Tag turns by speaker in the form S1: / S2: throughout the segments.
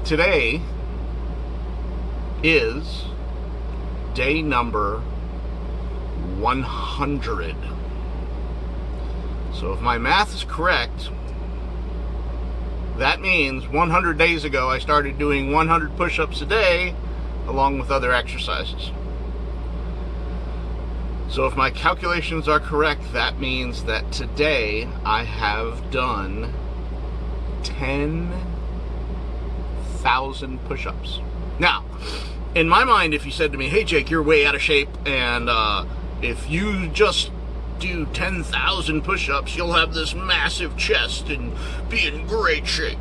S1: Today is day number 100. So if my math is correct, that means 100 days ago I started doing 100 push-ups a day along with other exercises. So if my calculations are correct, that means that today I have done 10,000 push-ups. Now, in my mind, if you said to me, hey Jake, you're way out of shape, and if you just do 10,000 push-ups, you'll have this massive chest and be in great shape.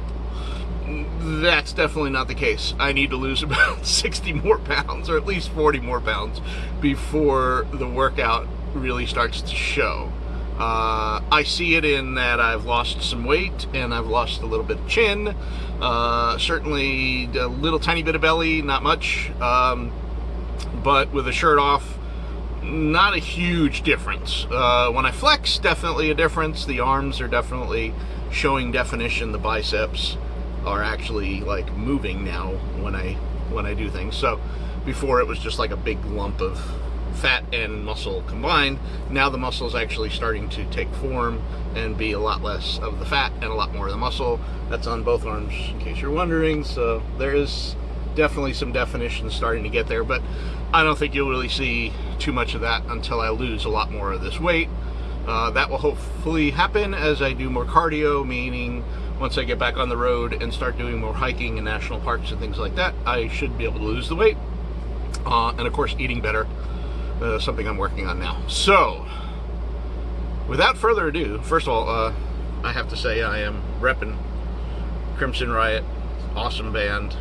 S1: That's definitely not the case. I need to lose about 60 more pounds, or at least 40 more pounds, before the workout really starts to show. I see it in that I've lost some weight and I've lost a little bit of chin, certainly a little tiny bit of belly, not much, but with the shirt off, not a huge difference. When I flex, definitely a difference. The arms are definitely showing definition. The biceps are actually like moving now when I do things. So before it was just like a big lump of fat and muscle combined. Now the muscle is actually starting to take form and be a lot less of the fat and a lot more of the muscle. That's on both arms, in case you're wondering. So there is definitely some definition starting to get there, but I don't think you'll really see too much of that until I lose a lot more of this weight. That will hopefully happen as I do more cardio, meaning once I get back on the road and start doing more hiking in national parks and things like that, I should be able to lose the weight. And of course, eating better, something I'm working on now. So, without further ado, first of all, I have to say I am repping Crimson Riot, awesome band.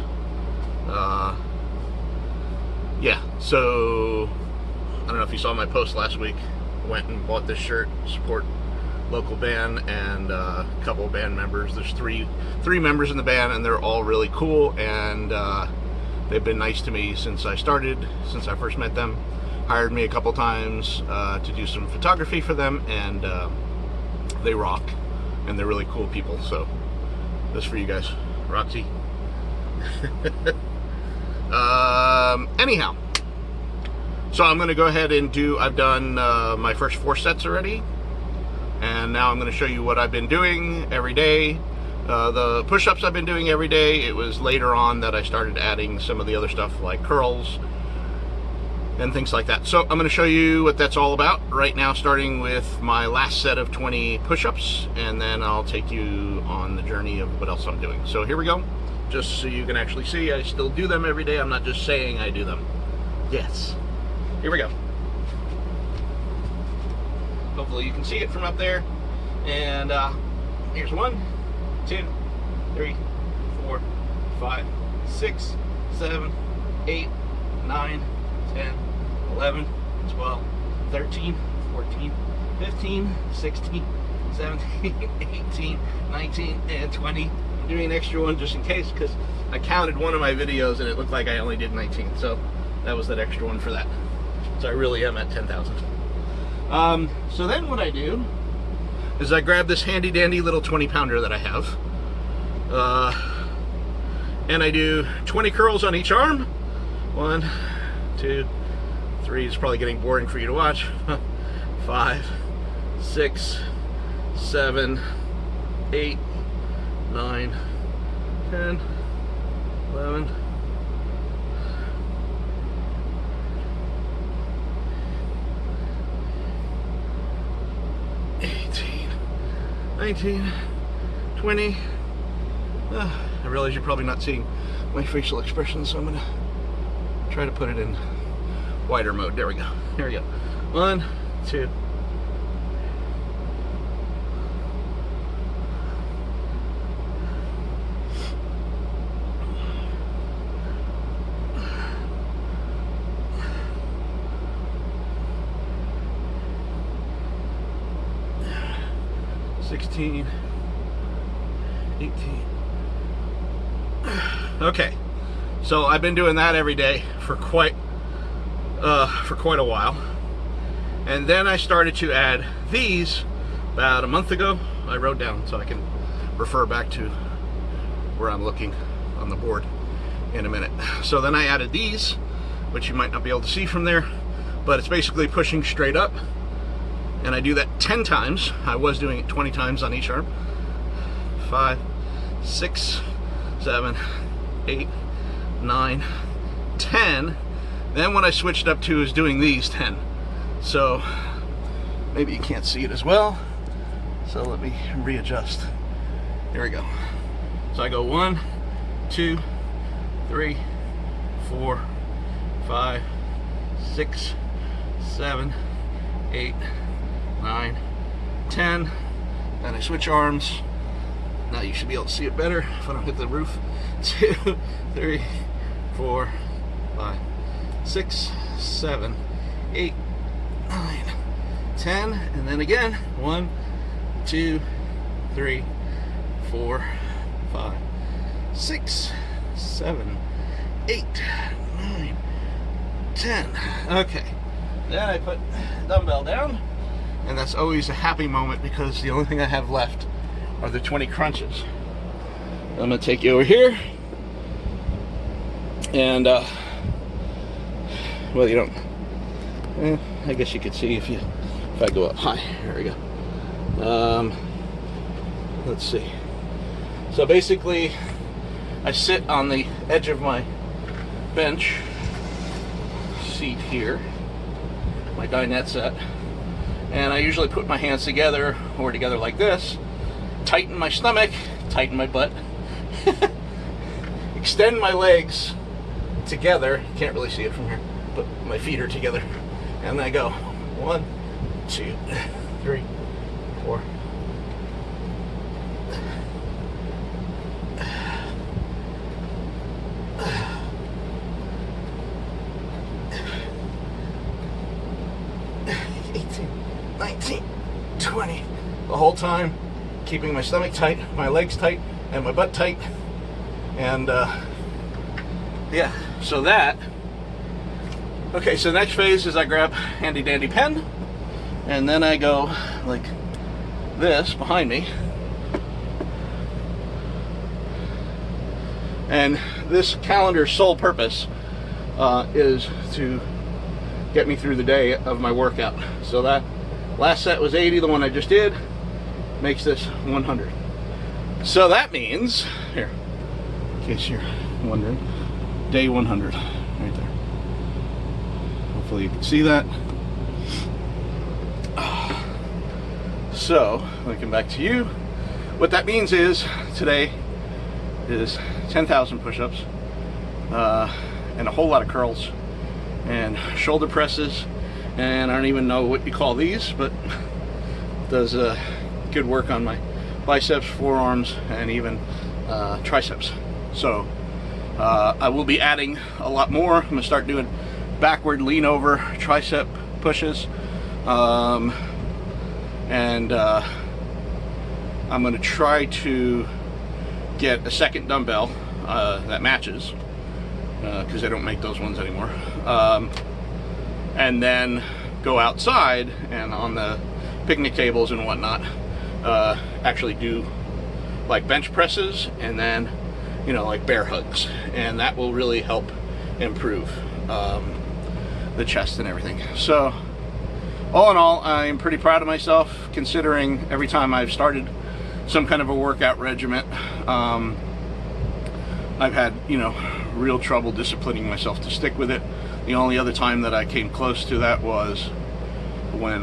S1: Yeah, so I don't know if you saw my post last week. I went and bought this shirt, support local band, and a couple of band members. There's three members in the band, and they're all really cool, and they've been nice to me since I first met them. Hired me a couple times to do some photography for them, and they rock, and they're really cool people. So this is for you guys, Roxy. Anyhow, so I'm going to go ahead and I've done my first 4 sets already, and now I'm going to show you what I've been doing every day. The push-ups I've been doing every day. It was later on that I started adding some of the other stuff like curls and things like that. So I'm going to show you what that's all about right now, starting with my last set of 20 push-ups, and then I'll take you on the journey of what else I'm doing. So here we go. Just so you can actually see, I still do them every day. I'm not just saying I do them. Yes. Here we go. Hopefully you can see it from up there. And here's 1, 2, 3, 4, 5, 6, 7, 8, 9, 10, 11, 12, 13, 14, 15, 16, 17, 18, 19, and 20. I'm doing an extra one just in case, because I counted one of my videos and it looked like I only did 19, so that was that extra one for that. So I really am at 10,000. So then what I do is I grab this handy dandy little 20-pounder that I have, and I do 20 curls on each arm. 1, 2, 3, it's probably getting boring for you to watch. 5, 6, 7, 8, 9, 10, 11, 18, 19, 20. I realize you're probably not seeing my facial expressions, so I'm gonna try to put it in wider mode. There we go. Here we go. 1, 2. 16, 18. Okay, so I've been doing that every day for quite a while, and then I started to add these about a month ago. I wrote down so I can refer back to where I'm looking. on the board in a minute. So then I added these, which you might not be able to see from there, but it's basically pushing straight up. And I do that 10 times. I was doing it 20 times on each arm. 5, 6, 7, 8, 9, 10. Then what I switched up to is doing these 10. So maybe you can't see it as well. So let me readjust. Here we go. So I go 1, 2, 3, 4, 5, 6, 7, 8, 9, 10. Then I switch arms. Now you should be able to see it better if I don't hit the roof. 2, 3, 4, 5, 6, 7, 8, 9, 10. And then again, 1, 2, 3, 4, 5, 6, 7, 8, 9, 10. Okay. Then I put the dumbbell down, and that's always a happy moment because the only thing I have left are the 20 crunches. I'm gonna take you over here, and well, you don't. I guess you could see if I go up high. There we go. Let's see. So basically, I sit on the edge of my bench seat here, my dinette set, and I usually put my hands together or together like this, tighten my stomach, tighten my butt, extend my legs together. You can't really see it from here, but my feet are together, and I go 1, 2, 3, 4. 19, 20, the whole time keeping my stomach tight, my legs tight, and my butt tight. And yeah, so that. Okay, so the next phase is I grab handy dandy pen, and then I go like this behind me, and this calendar's sole purpose is to get me through the day of my workout. So that last set was 80, the one I just did makes this 100. So that means, here, in case you're wondering, day 100, right there. Hopefully you can see that. So, looking back to you, what that means is today is 10,000 push-ups and a whole lot of curls and shoulder presses, and I don't even know what you call these, but does good work on my biceps, forearms, and even triceps. So I will be adding a lot more. I'm gonna start doing backward lean over tricep pushes, and I'm gonna try to get a second dumbbell that matches, because they don't make those ones anymore, and then go outside and on the picnic tables and whatnot actually do like bench presses, and then, you know, like bear hugs, and that will really help improve the chest and everything. So all in all, I'm pretty proud of myself, considering every time I've started some kind of a workout regimen, I've had, you know, real trouble disciplining myself to stick with it. The only other time that I came close to that was when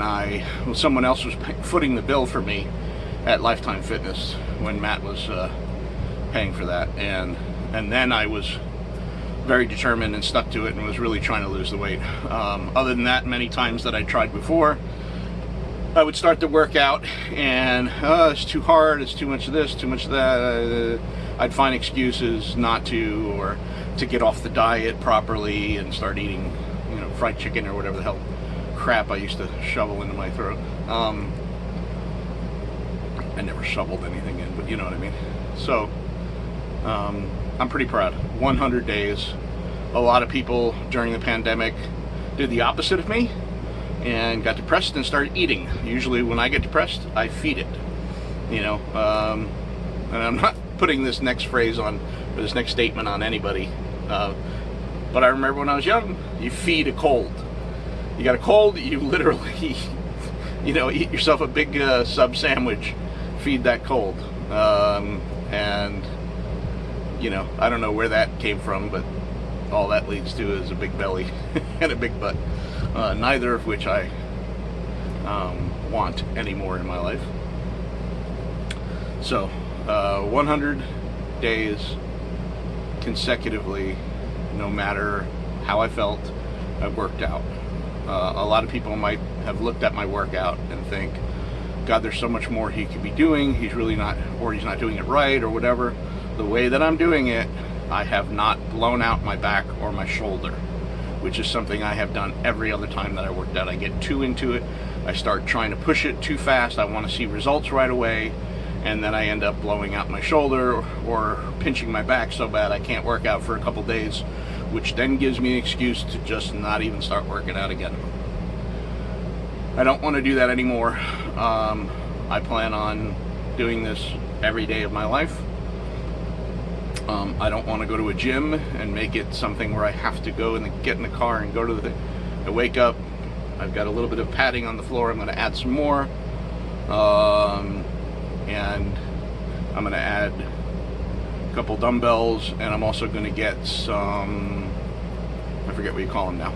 S1: someone else was footing the bill for me at Lifetime Fitness, when Matt was paying for that, and then I was very determined and stuck to it and was really trying to lose the weight. Other than that, many times that I tried before, I would start the workout and it's too hard, it's too much of this, too much of that. I'd find excuses not to, or to get off the diet properly and start eating, you know, fried chicken or whatever the hell crap I used to shovel into my throat. I never shoveled anything in, but you know what I mean. So I'm pretty proud. 100 days. A lot of people during the pandemic did the opposite of me and got depressed and started eating. Usually when I get depressed, I feed it, you know, and I'm not putting this next phrase on, or this next statement on anybody. But I remember when I was young, you feed a cold. You got a cold, you literally, you know, eat yourself a big sub sandwich, feed that cold. And, you know, I don't know where that came from, but all that leads to is a big belly and a big butt. Neither of which I want anymore in my life. So, 100 days consecutively, no matter how I felt, I worked out. A lot of people might have looked at my workout and think, God, there's so much more he could be doing. He's really not, or he's not doing it right, or whatever. The way that I'm doing it, I have not blown out my back or my shoulder, which is something I have done every other time that I worked out. I get too into it. I start trying to push it too fast. I want to see results right away. And then I end up blowing out my shoulder or pinching my back so bad I can't work out for a couple days, which then gives me an excuse to just not even start working out again. I don't want to do that anymore. I plan on doing this every day of my life. I don't want to go to a gym and make it something where I have to go and get in the car and go to the thing. I wake up, I've got a little bit of padding on the floor. I'm going to add some more. And I'm going to add a couple dumbbells, and I'm also going to get some, I forget what you call them now.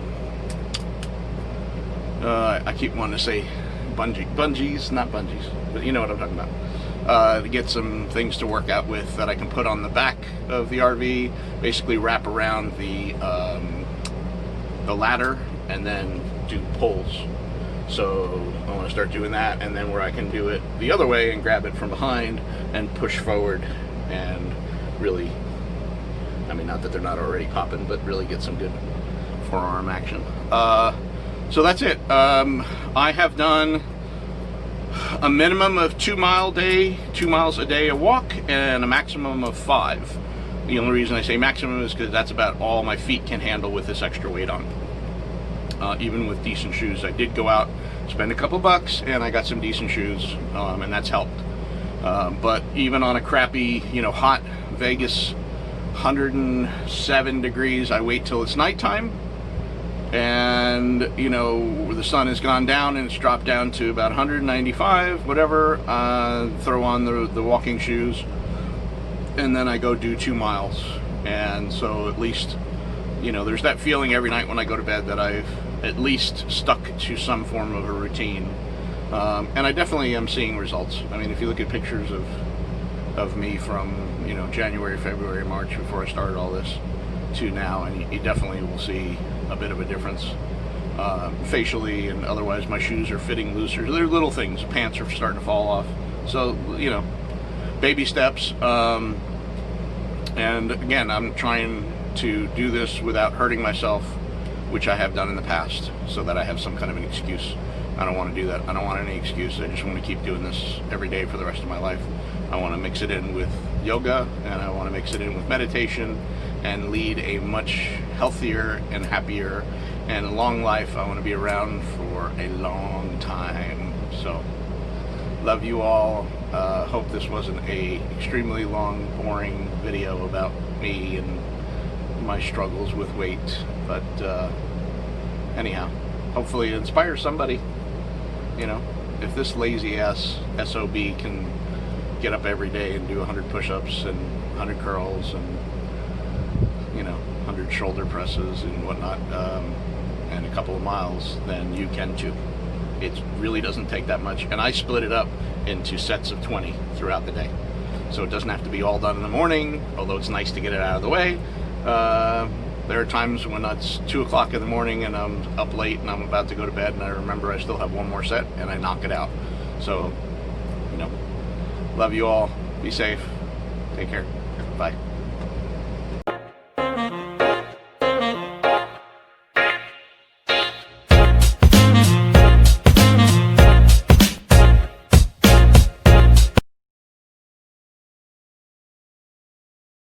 S1: I keep wanting to say bungees, not bungees, but you know what I'm talking about. To get some things to work out with that I can put on the back of the RV, basically wrap around the ladder and then do pulls. So I want to start doing that, and then where I can do it the other way and grab it from behind and push forward and really, I mean, not that they're not already popping, but really get some good forearm action. So that's it. I have done a minimum of 2 miles a day a walk, and a maximum of 5. The only reason I say maximum is because that's about all my feet can handle with this extra weight on. Even with decent shoes. I did go out, spend a couple bucks, and I got some decent shoes, and that's helped. But even on a crappy, you know, hot Vegas 107 degrees, I wait till it's nighttime, and you know, the sun has gone down and it's dropped down to about 195, whatever. Throw on the walking shoes, and then I go do 2 miles. And so at least, you know, there's that feeling every night when I go to bed that I've at least stuck to some form of a routine. And I definitely am seeing results. I mean, if you look at pictures of me from, you know, January, February, March, before I started all this, to now, and you definitely will see a bit of a difference. Facially and otherwise, my shoes are fitting looser. They're little things. Pants are starting to fall off. So, you know, baby steps. And again, I'm trying to do this without hurting myself, which I have done in the past, so that I have some kind of an excuse. I don't want to do that. I don't want any excuse. I just want to keep doing this every day for the rest of my life. I want to mix it in with yoga, and I want to mix it in with meditation, and lead a much healthier and happier and long life. I want to be around for a long time. So, love you all. Hope this wasn't a extremely long, boring video about me and my struggles with weight, but anyhow, hopefully it inspires somebody. You know, if this lazy ass SOB can get up every day and do 100 push-ups and 100 curls and, you know, 100 shoulder presses and whatnot, and a couple of miles, then you can too. It really doesn't take that much, and I split it up into sets of 20 throughout the day, so it doesn't have to be all done in the morning, although it's nice to get it out of the way. There are times when it's 2 o'clock in the morning and I'm up late and I'm about to go to bed, and I remember I still have one more set, and I knock it out. So, you know, love you all. Be safe. Take care. Bye.